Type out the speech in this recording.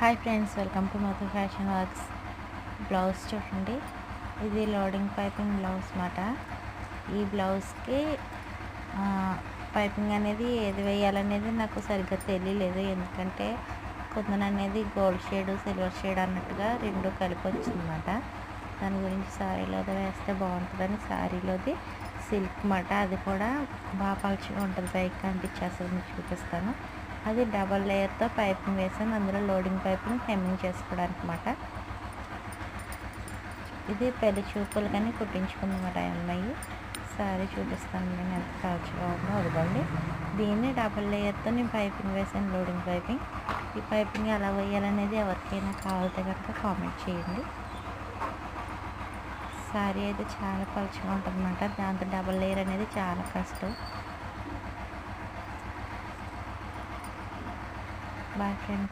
Hi friends, welcome to Madhu fashion works. Blouse చూడండి, ఇది loading piping blouse మాట. ఈ బ్లౌజ్కి పైపింగ్ అనేది ఏది వేయాలనేది నాకు సరిగ్గా తెలియలేదు. ఎందుకంటే కొందరు అనేది గోల్డ్ షేడ్, సిల్వర్ షేడ్ అన్నట్టుగా రెండు కలిపి వచ్చిందన్నమాట. దాని గురించి శారీలోది వేస్తే బాగుంటుందని శారీలోది సిల్క్ మాట. అది కూడా బాగా పలుచగా ఉంటుంది, పైకి కనిపించేస్తుంది. మీకు చూపిస్తాను. అది డబల్ లేయర్తో పైపింగ్ వేసాను. అందులో లోడింగ్ పైపింగ్ హెమ్మింగ్ చేసుకోవడానికి అన్నమాట. ఇది పెళ్లి చూపులు కానీ కుట్టించుకుందన్నమాట అమ్మాయి. సారీ చూపిస్తాను నేను ఎంత పలుచగా ఉందో. అదిగోండి, దీన్ని డబల్ లేయర్తో నేను పైపింగ్ వేసాను, లోడింగ్ పైపింగ్. ఈ పైపింగ్ ఎలా వేయాలనేది ఎవరికైనా కావాలితే కనుక కామెంట్ చేయండి. సారీ అయితే చాలా పలుచగా ఉంటుంది అన్నమాట. దాంతో డబల్ లేయర్ అనేది చాలా కష్టం. Bye friends.